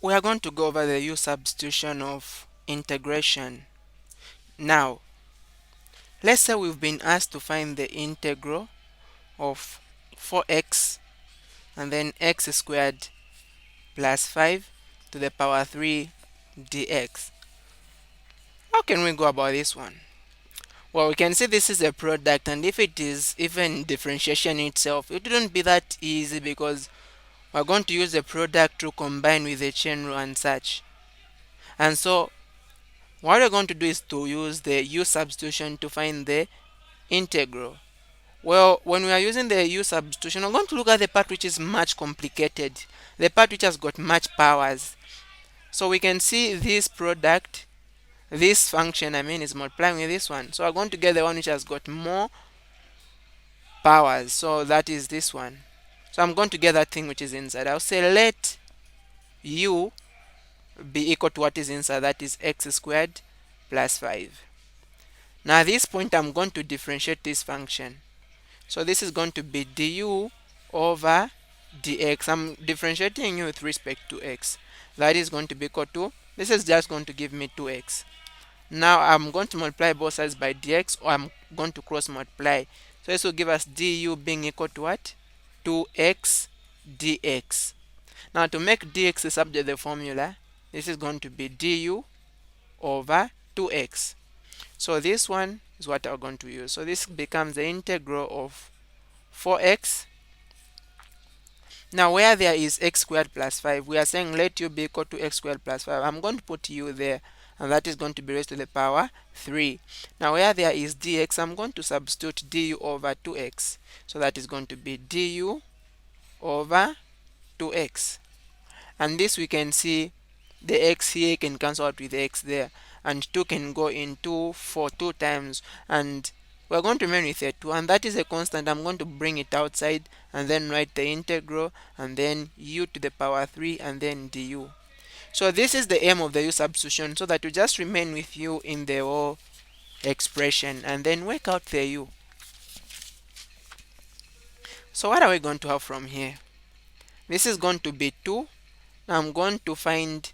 We are going to go over the U substitution of integration. Now, let's say we've been asked to find the integral of 4x and then x squared plus 5 to the power 3 dx. How can we go about this one? Well, we can see this is a product, and if it is even differentiation itself, it wouldn't be that easy because we're going to use the product to combine with the chain rule and such. And so what we're going to do is to use the U substitution to find the integral. Well, when we are using the U substitution, we're going to look at the part which is much complicated, the part which has got much powers. So we can see this product, this function, is multiplying with this one. So we're going to get the one which has got more powers. So that is this one. So I'm going to get that thing which is inside. I'll say let U be equal to what is inside, that is x squared plus 5. Now at this point I'm going to differentiate this function. So this is going to be du over dx. I'm differentiating u with respect to x. That is going to be equal to, this is just going to give me 2x. Now I'm going to multiply both sides by dx, or I'm going to cross multiply. So this will give us du being equal to what? 2x dx. Now to make dx subject the formula, this is going to be du over 2x. So this one is what we're going to use. So this becomes the integral of 4x. Now where there is x squared plus 5, we are saying let u be equal to x squared plus 5. I'm going to put u there, and that is going to be raised to the power 3. Now where there is dx, I'm going to substitute du over 2x. So that is going to be du over 2x. And this we can see the x here can cancel out with the x there, and 2 can go into 4 2 times, and we're going to remain with a 2, and that is a constant. I'm going to bring it outside and then write the integral and then u to the power 3 and then du. So this is the aim of the u substitution, so that you just remain with u in the whole expression and then work out the u. So what are we going to have from here? This is going to be 2. Now I'm going to find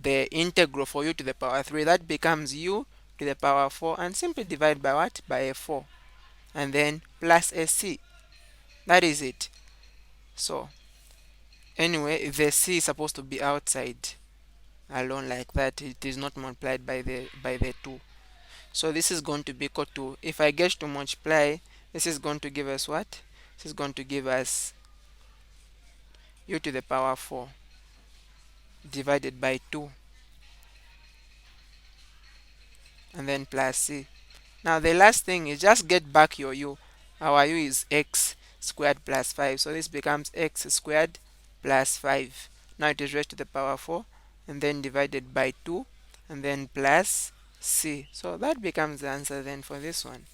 the integral for u to the power 3. That becomes u to the power 4, and simply divide by what? By a 4, and then plus a c. That is it. So anyway, the c is supposed to be outside alone like that. It is not multiplied by the 2. So this is going to be equal to, if I get to multiply, this is going to give us what? This is going to give us u to the power 4 divided by 2, and then plus c. Now the last thing is just get back your u. Our u is x squared plus 5. So this becomes x squared plus 5. Now it is raised to the power 4 and then divided by 2 and then plus c. So that becomes the answer then for this one.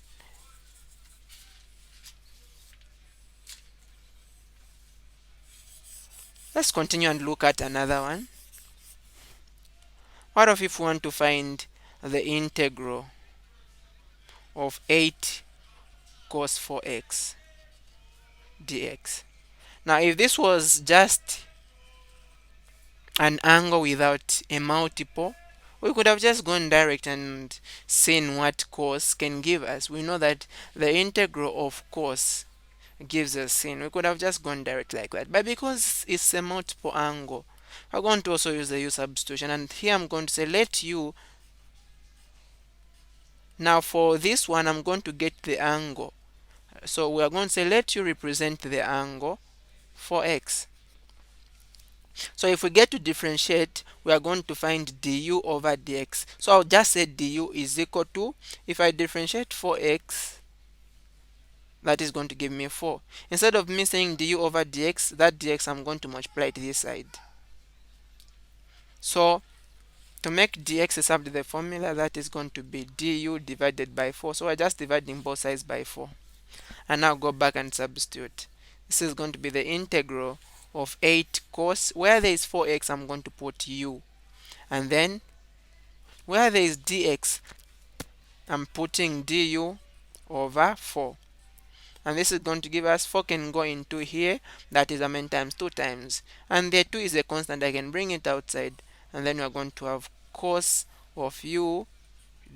Let's continue and look at another one. What if we want to find the integral of 8 cos 4x dx? Now if this was just an angle without a multiple, we could have just gone direct and seen what cos can give us. We know that the integral of cos gives us sin. We could have just gone direct like that, but because it's a multiple angle, we're going to also use the u substitution, and here I'm going to say let u. Now for this one I'm going to get the angle, so we are going to say let u represent the angle for x. So if we get to differentiate, we are going to find du over dx. So I'll just say du is equal to, if I differentiate 4x, that is going to give me 4. Instead of me saying du over dx, that dx I'm going to multiply it this side. So to make dx substitute the formula, that is going to be du divided by 4. So we're just dividing both sides by 4. And now go back and substitute. This is going to be the integral of 8 cos, where there is 4x I'm going to put u, and then where there is dx I'm putting du over 4. and this is going to give us 4 can go into here, that is how many times? 2 times, and the 2 is a constant, I can bring it outside, and then we are going to have cos of u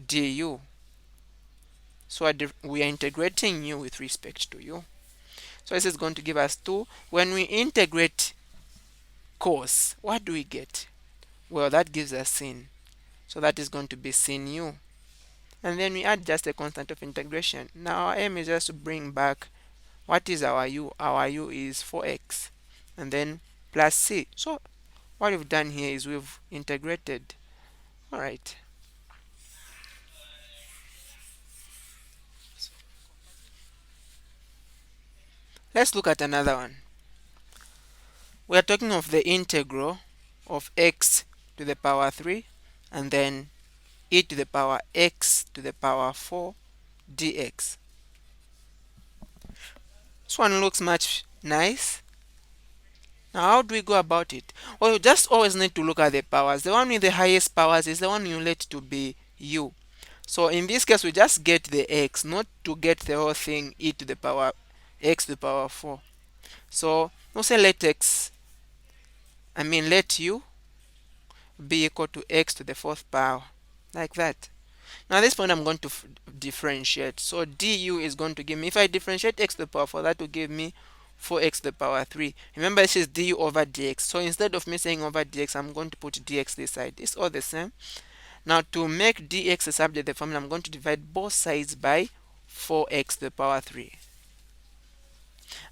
du. So we are integrating u with respect to u. So this is going to give us 2. When we integrate cos, what do we get? Well, that gives us sin. So that is going to be sin u. And then we add just a constant of integration. Now our aim is just to bring back what is our u. Our u is 4x. And then plus c. So what we've done here is we've integrated. Alright. Let's look at another one. We are talking of the integral of x to the power 3 and then e to the power x to the power 4 dx. This one looks much nice. Now how do we go about it? Well, you just always need to look at the powers. The one with the highest powers is the one you let to be u. So in this case we just get the x, not to get the whole thing e to the power x to the power 4. So we'll say let let u be equal to x to the 4th power, like that. Now at this point I'm going to differentiate. So du is going to give me, if I differentiate x to the power 4, that will give me 4x to the power 3. Remember, this is du over dx. So instead of me saying over dx, I'm going to put dx this side. It's all the same. Now to make dx a subject the formula, I'm going to divide both sides by 4x to the power 3.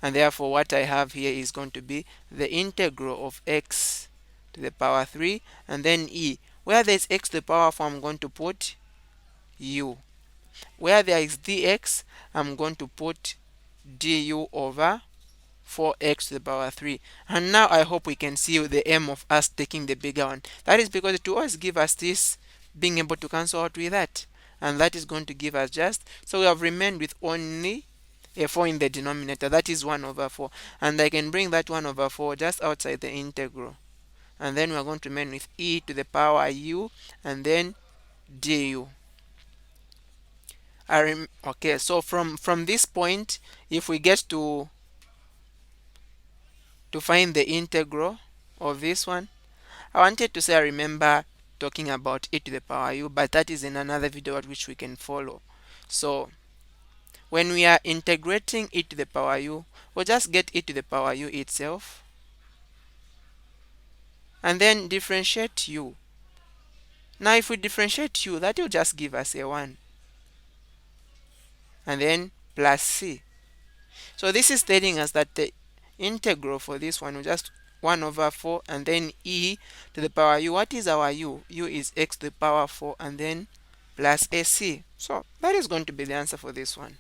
And therefore what I have here is going to be the integral of x to the power 3 and then e. Where there's x to the power 4, I'm going to put u. Where there is dx, I'm going to put du over 4x to the power 3. And now I hope we can see the aim of us taking the bigger one. That is because it will always give us this being able to cancel out with that. And that is going to give us just, so we have remained with only a 4 in the denominator. That is 1 over 4. And I can bring that 1 over 4 just outside the integral. And then we are going to remain with e to the power u and then du. Okay, so from this point, if we get to find the integral of this one, I wanted to say I remember talking about e to the power u, but that is in another video at which we can follow. So when we are integrating e to the power u, we'll just get e to the power u itself and then differentiate u. Now if we differentiate u, that will just give us a 1 and then plus c. So this is telling us that the integral for this one will just 1 over 4 and then e to the power u. What is our u? U is x to the power 4 and then plus ac. So that is going to be the answer for this one.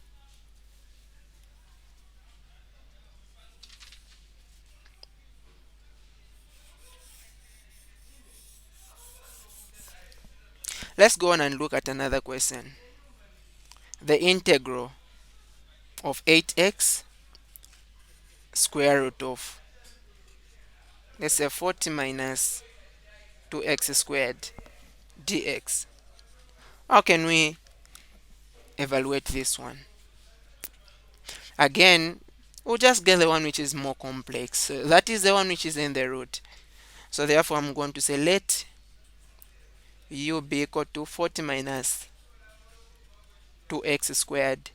Let's go on and look at another question. The integral of 8x square root of, let's say, 40 minus 2x squared dx. How can we evaluate this one? Again, we'll just get the one which is more complex. So that is the one which is in the root. So therefore I'm going to say let u be equal to 40 minus 2x squared,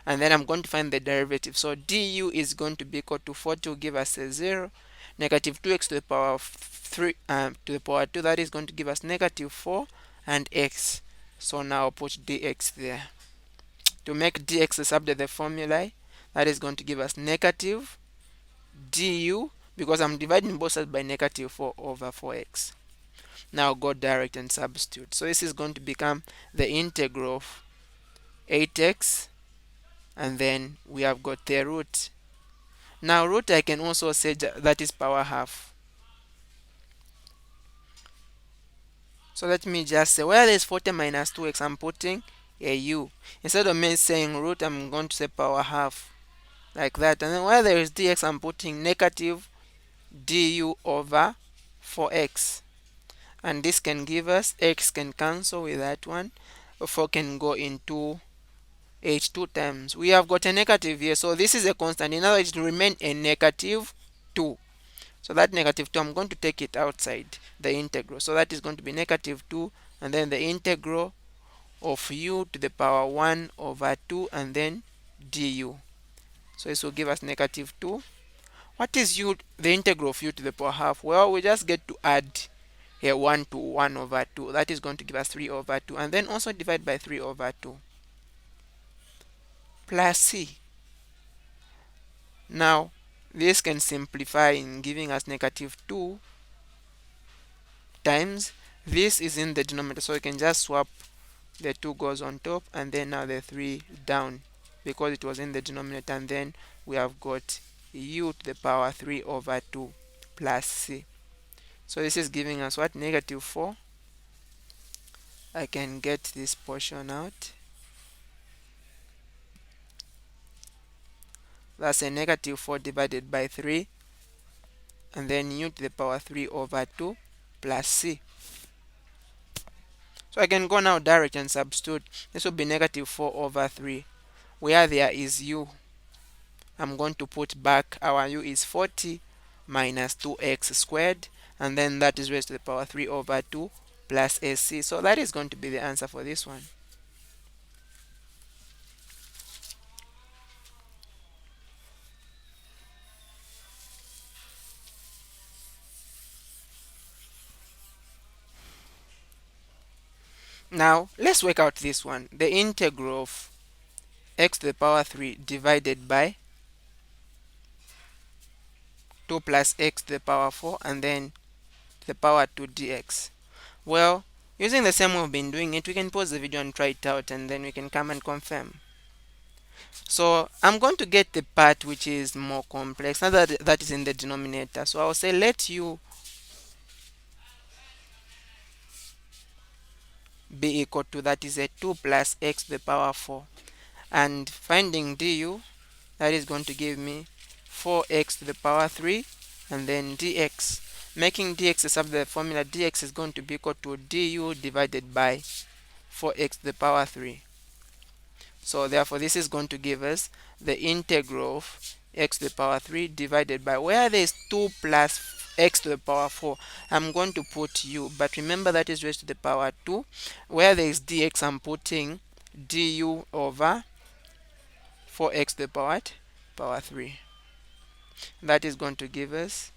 and then I'm going to find the derivative. So du is going to be equal to 40 will give us a 0, negative 2x to the power of 3 to the power 2, that is going to give us negative 4 and x. So now I'll put dx there. To make dx a subject the formula, that is going to give us negative du, because I'm dividing both sides by negative 4 over 4x. Now go direct and substitute. So this is going to become the integral of 8x, and then we have got the root. Now root, I can also say that is power half. So let me just say, where there is 40 minus 2x, I'm putting a u. Instead of me saying root, I'm going to say power half, like that. And then where there is dx, I'm putting negative du over 4x. And this can give us, x can cancel with that one, 4 can go into h2 times, we have got a negative here, so this is a constant. In other words, it will remain a negative 2. So that negative 2, I'm going to take it outside the integral. So that is going to be negative 2, and then the integral of u to the power 1 over 2, and then du. So this will give us negative 2. What is u, the integral of u to the power half? Well, we just get to add here 1 to 1 over 2. That is going to give us 3 over 2. And then also divide by 3 over 2. Plus c. Now, this can simplify in giving us negative 2 times. This is in the denominator, so we can just swap the 2 goes on top, and then now the 3 down because it was in the denominator, and then we have got u to the power 3 over 2 plus c. So this is giving us what? Negative 4. I can get this portion out. That's a negative 4 divided by 3, and then u to the power 3 over 2 plus c. So I can go now direct and substitute. This will be negative 4 over 3. Where there is u, I'm going to put back our u is 40 minus 2x squared, and then that is raised to the power 3 over 2 plus ac. So that is going to be the answer for this one. Now let's work out this one. The integral of x to the power 3 divided by 2 plus x to the power 4, and then to the power 2 dx. Well, using the same way we've been doing it, we can pause the video and try it out, and then we can come and confirm. So I'm going to get the part which is more complex, now that is in the denominator. So I'll say let u be equal to, that is a 2 plus x to the power 4, and finding du, that is going to give me 4x to the power 3, and then dx. Making dx is the formula, dx is going to be equal to du divided by 4x to the power 3. So therefore this is going to give us the integral of x to the power 3 divided by, where there is 2 plus x to the power 4, I'm going to put u, but remember that is raised to the power 2. Where there is dx, I'm putting du over 4x to the power 3. That is going to give us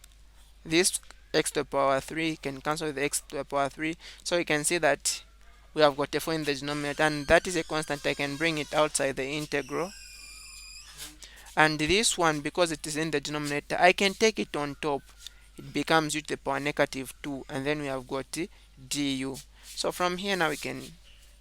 this x to the power 3 can cancel with the x to the power 3, so you can see that we have got a 4 in the denominator, and that is a constant. I can bring it outside the integral, and this one, because it is in the denominator, I can take it on top. It becomes u to the power negative 2, and then we have got du. So from here now we can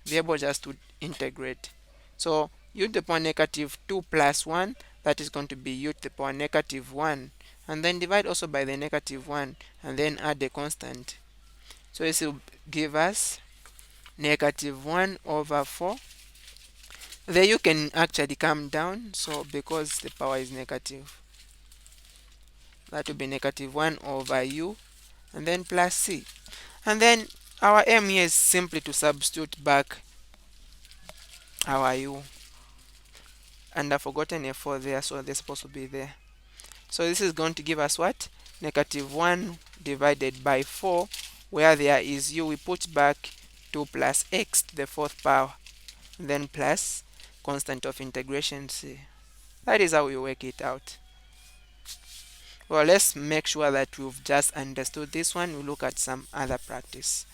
be able just to integrate. So u to the power negative 2 plus 1, that is going to be u to the power negative 1, and then divide also by the negative 1, and then add a constant. So this will give us negative 1 over 4. The u can actually come down, so because the power is negative, that will be negative 1 over u, and then plus c. And then our aim here is simply to substitute back our u, and I've forgotten a 4 there, so they're supposed to be there. So this is going to give us what? Negative 1 divided by 4, where there is u, we put back 2 plus x to the 4th power, then plus constant of integration c. That is how we work it out. Well, let's make sure that we've just understood this one. We'll look at some other practice.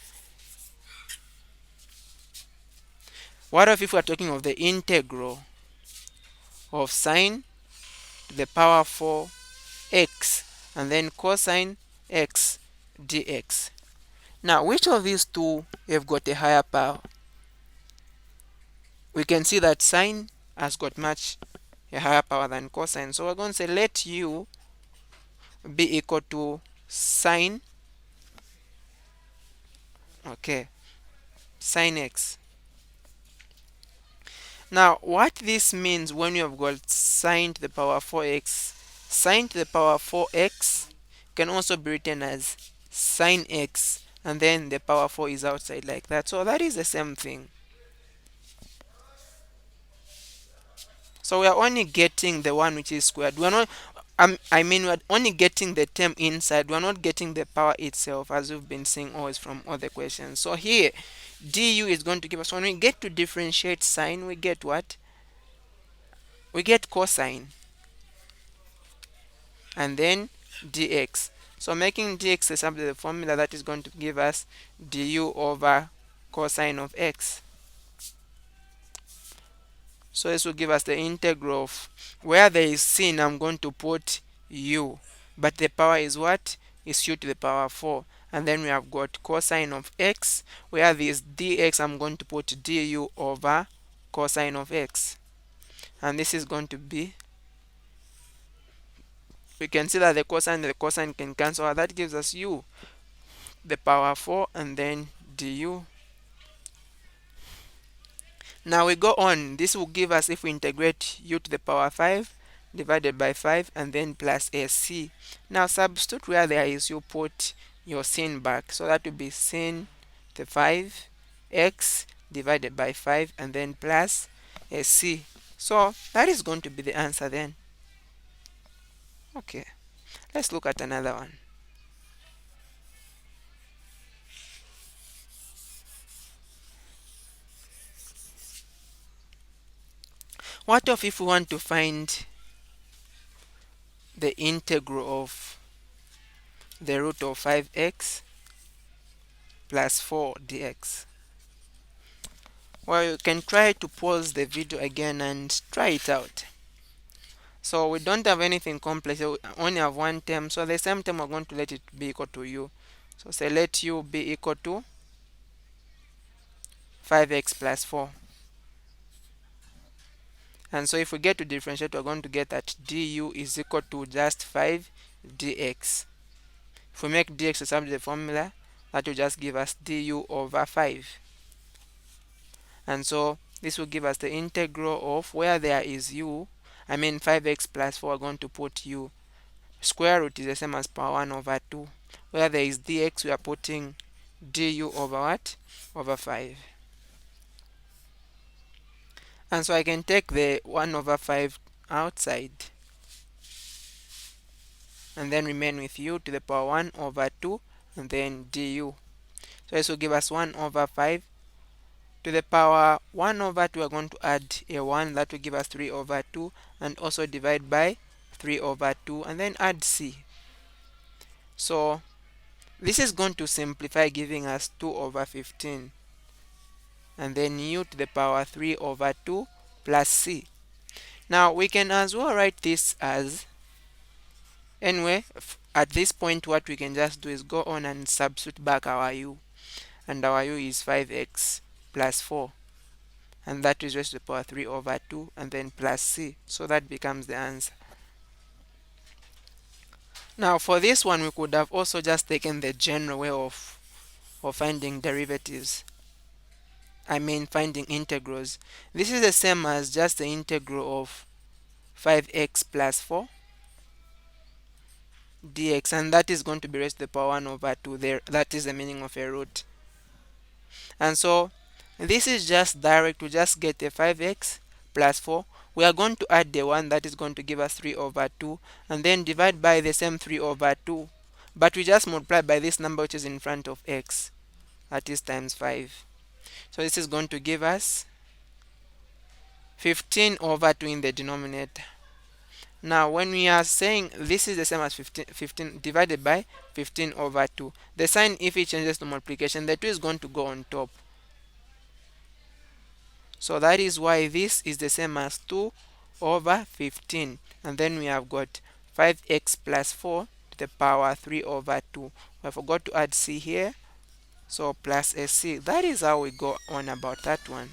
What if we're talking of the integral of sine to the power 4x, and then cosine x dx? Now, which of these two have got a higher power? We can see that sine has got much a higher power than cosine. So we're going to say let u be equal to sine, okay, sine x. Now, what this means when you have got sine to the power 4x, sine to the power 4x can also be written as sine x, and then the power 4 is outside like that. So that is the same thing. So we are only getting the one which is squared. We're not, I mean, we're only getting the term inside. We're not getting the power itself, as we've been seeing always from other questions. So here, du is going to give us, when we get to differentiate sign, we get what? We get cosine, and then dx. So making dx a subject the formula, that is going to give us du over cosine of x. So this will give us the integral of, where there is sin, I'm going to put u, but the power is what? Is u to the power 4. And then we have got cosine of x, where this dx, I'm going to put du over cosine of x. And this is going to be, we can see that the cosine can cancel. That gives us u the power 4 and then du. Now we go on. This will give us, if we integrate u to the power 5 divided by 5 and then plus sc. Now substitute where there is u, put your sin back. So that will be sin the 5 x divided by 5 and then plus sc. So that is going to be the answer then. Okay, let's look at another one. What if we want to find the integral of the root of 5x plus 4 dx? Well, you can try to pause the video again and try it out. So we don't have anything complex, we only have one term. So the same term, we're going to let it be equal to u. So say let u be equal to 5x plus 4. And so if we get to differentiate, we're going to get that du is equal to just 5 dx. If we make dx a subject the formula, that will just give us du over 5. And so this will give us the integral of, where there is u, I mean 5x plus 4, we're going to put u. Square root is the same as power 1 over 2. Where there is dx, we are putting du over what? Over 5. And so I can take the 1 over 5 outside and then remain with u to the power 1 over 2 and then du. So this will give us 1 over 5 to the power 1 over 2. We're going to add a 1, that will give us 3 over 2, and also divide by 3 over 2 and then add c. So this is going to simplify, giving us 2 over 15 and then u to the power 3 over 2 plus c. Now we can as well write this as, anyway, at this point what we can just do is go on and substitute back our u, and our u is 5x plus 4, and that is raised to the power 3 over 2 and then plus c. So that becomes the answer. Now for this one, we could have also just taken the general way of finding derivatives, I mean finding integrals. This is the same as just the integral of 5x plus 4 dx, and that is going to be raised to the power 1 over 2 there. That is the meaning of a root. And so this is just direct. To just get a 5x plus 4, we are going to add the 1, that is going to give us 3 over 2, and then divide by the same 3 over 2, but we just multiply by this number which is in front of x, that is times 5. So this is going to give us 15 over 2 in the denominator. Now when we are saying this is the same as 15 divided by 15 over 2, the sign, if it changes to multiplication, the 2 is going to go on top. So that is why this is the same as 2 over 15. And then we have got 5x plus 4 to the power 3 over 2. I forgot to add c here. So plus a c. That is how we go on about that one.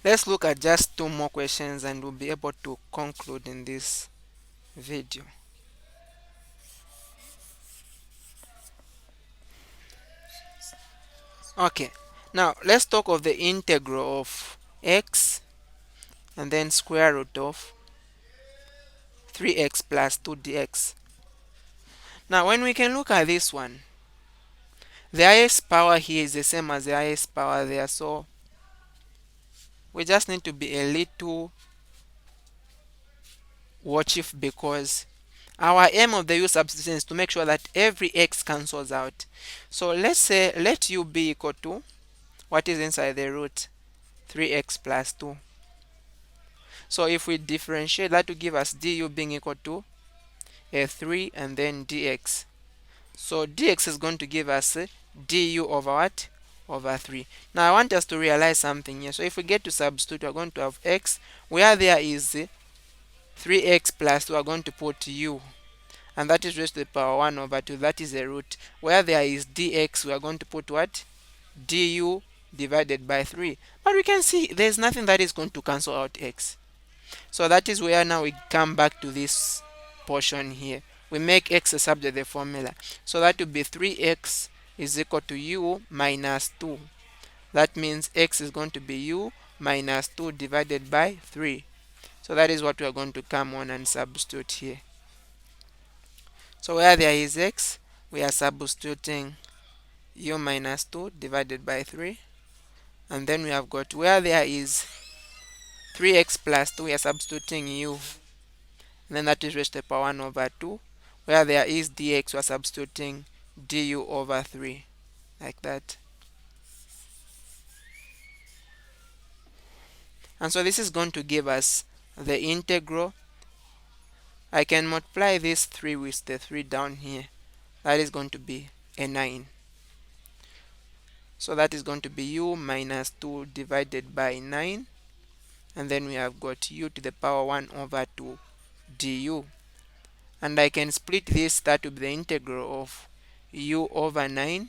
Let's look at just 2 more questions and we'll be able to conclude in this video. Okay, now let's talk of the integral of x and then square root of 3x plus 2 dx. Now when we can look at this one, the highest power here is the same as the highest power there. So we just need to be a little watchful, because our aim of the U substitution is to make sure that every x cancels out. So let's say let u be equal to what is inside the root, 3x plus 2. So if we differentiate, that will give us du being equal to a 3 and then dx. So dx is going to give us du over what? Over 3. Now I want us to realize something here. So if we get to substitute, we're going to have x. Where there is 3x plus 2, we're going to put u. And that is raised to the power 1 over 2. That is a root. Where there is dx, we are going to put what? Du divided by 3. But we can see there's nothing that is going to cancel out x. So that is where now we come back to this portion here. We make x a subject of the formula. So that would be 3x is equal to u minus 2. That means x is going to be u minus 2 divided by 3. So that is what we are going to come on and substitute here. So where there is x, we are substituting u minus 2 divided by 3. And then we have got where there is 3x plus 2, we are substituting u. And then that is raised to the power 1 over 2. Where there is dx, we are substituting du over 3. Like that. And so this is going to give us the integral. I can multiply this 3 with the 3 down here. That is going to be a 9. So that is going to be u minus 2 divided by 9. And then we have got u to the power 1 over 2 du. And I can split this, that will be the integral of u over 9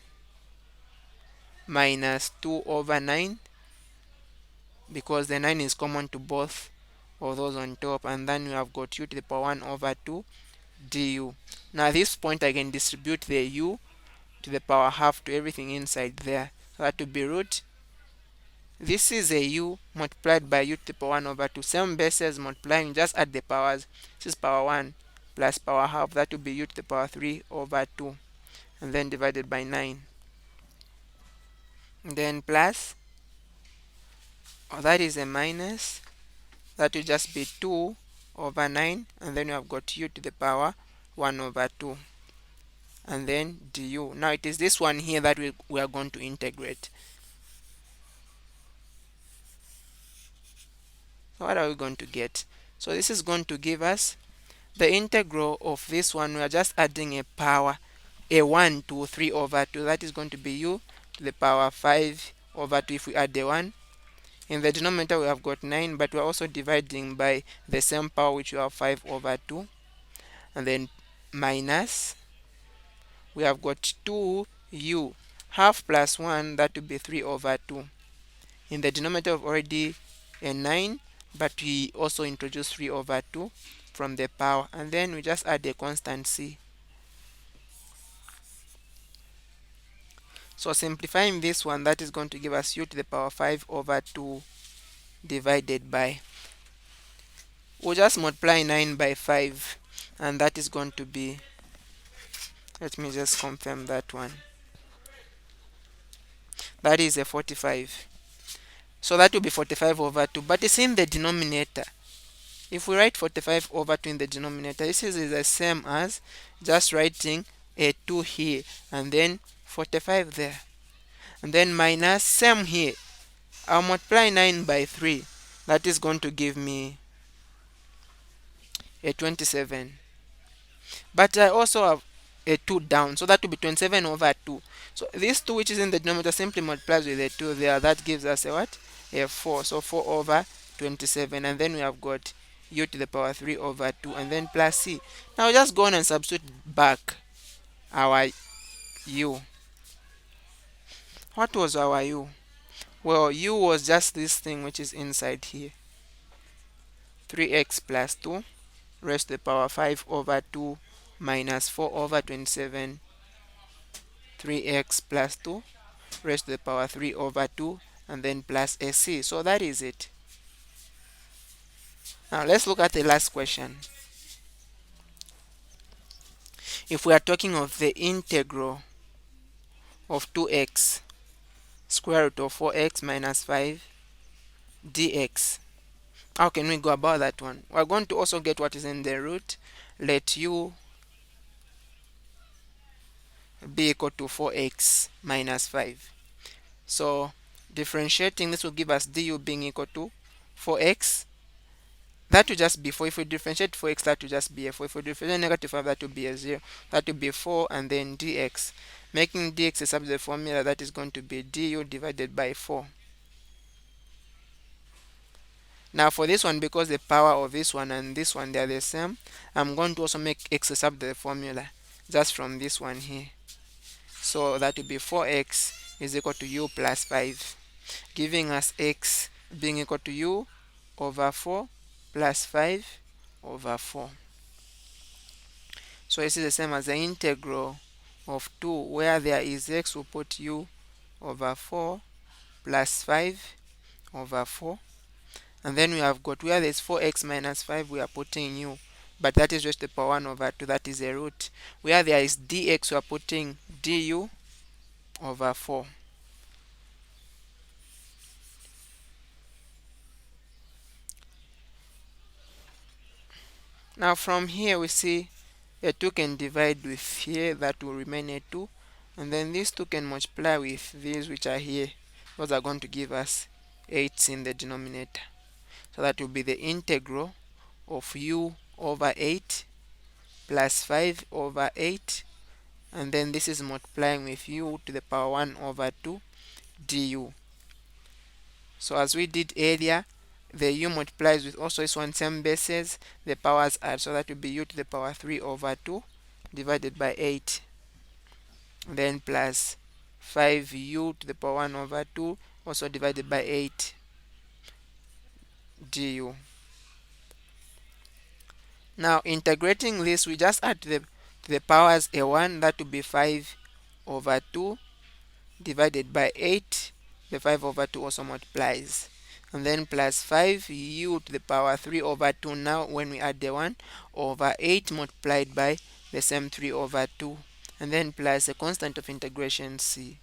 minus 2 over 9, because the 9 is common to both of those on top, and then we have got u to the power 1 over 2 du. Now at this point I can distribute the u to the power half to everything inside there. So that will be root. This is a u multiplied by u to the power 1 over 2. Same bases multiplying, just add the powers. This is power 1 plus power half. That will be u to the power 3 over 2. And then divided by 9. And then plus, that is a minus. That will just be 2 over 9. And then we have got u to the power 1 over 2. And then du. Now it is this one here that we are going to integrate. So what are we going to get? So this is going to give us the integral of this one. We are just adding a power, a 1 to 3 over 2. That is going to be u to the power 5 over 2 if we add the 1. In the denominator we have got 9, but we are also dividing by the same power, which we have 5 over 2. And then minus, we have got 2u. Half plus 1, that will be 3 over 2. In the denominator we've already a 9, but we also introduce 3 over 2 from the power, and then we just add a constant c. So simplifying this one, that is going to give us u to the power 5 over 2 divided by, we'll just multiply 9 by 5, and that is going to be, let me just confirm that one, that is a 45. So that will be 45 over 2, but it's in the denominator. If we write 45 over 2 in the denominator, this is the same as just writing a 2 here and then 45 there. And then minus, same here. I'll multiply 9 by 3. That is going to give me a 27. But I also have a 2 down, so that will be 27 over 2. So this 2 which is in the denominator simply multiplies with the 2 there. That gives us a what? A 4. So 4 over 27. And then we have got u to the power 3 over 2, and then plus c. Now just go on and substitute back our u. What was our u? Well, u was just this thing which is inside here. 3x plus 2 raised to the power 5 over 2 minus 4 over 27. 3x plus 2 raised to the power 3 over 2, and then plus a c. So that is it. Now let's look at the last question. If we are talking of the integral of 2x, square root of 4x minus 5 dx. How can we go about that one? We're going to also get what is in the root. Let u be equal to 4x minus 5. So differentiating this will give us du being equal to 4x. That will just be 4. If we differentiate 4x, that will just be a 4. If we differentiate negative 5, that will be a 0. That will be 4 and then dx. Making dx a substitute formula, that is going to be du divided by 4. Now for this one, because the power of this one and this one, they are the same, I'm going to also make x a substitute formula just from this one here. So that will be 4x is equal to u plus 5, giving us x being equal to u over 4 plus 5 over 4. So this is the same as the integral of 2, where there is x, we put u over 4 plus 5 over 4. And then we have got, where there's 4x minus 5, we are putting u, but that is just the power 1 over 2, that is a root. Where there is dx, we are putting du over 4. Now from here we see a 2 can divide with here, that will remain a 2, and then these 2 can multiply with these which are here. Those are going to give us 8 in the denominator. So that will be the integral of u over 8 plus 5 over 8, and then this is multiplying with u to the power 1 over 2 du. So as we did earlier, the u multiplies with also this one same bases, the powers add, so that will be u to the power 3 over 2 divided by 8, then plus 5u to the power 1 over 2 also divided by 8 du. Now integrating this, we just add to the powers a 1, that will be 5 over 2 divided by 8. The 5 over 2 also multiplies, and then plus 5u to the power 3 over 2, now when we add the 1, over 8 multiplied by the same 3 over 2, and then plus a constant of integration c.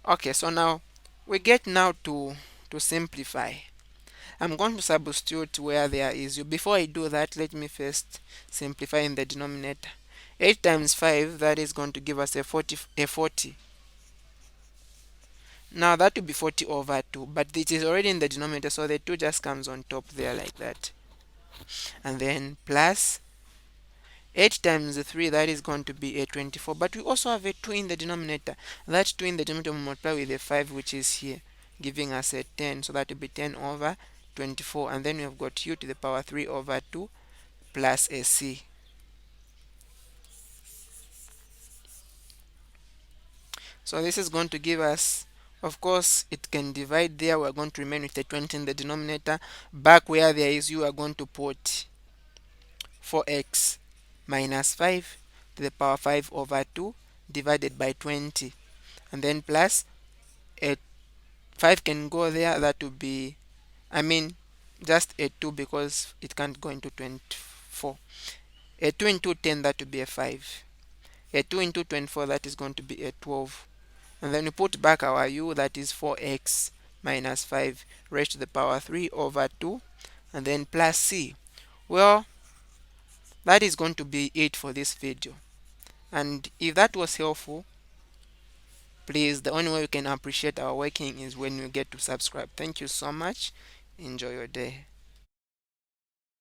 Okay, so now we get now to simplify. I'm going to substitute where there is u. Before I do that, let me first simplify in the denominator. 8 times 5, that is going to give us a 40. Now that will be 40 over 2, but it is already in the denominator, so the 2 just comes on top there like that. And then plus 8 times 3, that is going to be a 24, but we also have a 2 in the denominator. That 2 in the denominator will multiply with the 5 which is here, giving us a 10, so that will be 10 over 24, and then we have got u to the power 3 over 2 plus a c. So this is going to give us, of course it can divide there, we're going to remain with the 20 in the denominator. Back where there is u, are going to put 4x minus 5 to the power 5 over 2 divided by 20, and then plus a 5 can go there, that will be, I mean just a 2 because it can't go into 24. A 2 into 10, that will be a 5. A 2 into 24, that is going to be a 12. And then we put back our u, that is 4x minus 5 raised to the power 3 over 2, and then plus c. Well, that is going to be it for this video. And if that was helpful, please, the only way we can appreciate our working is when you get to subscribe. Thank you so much. Enjoy your day.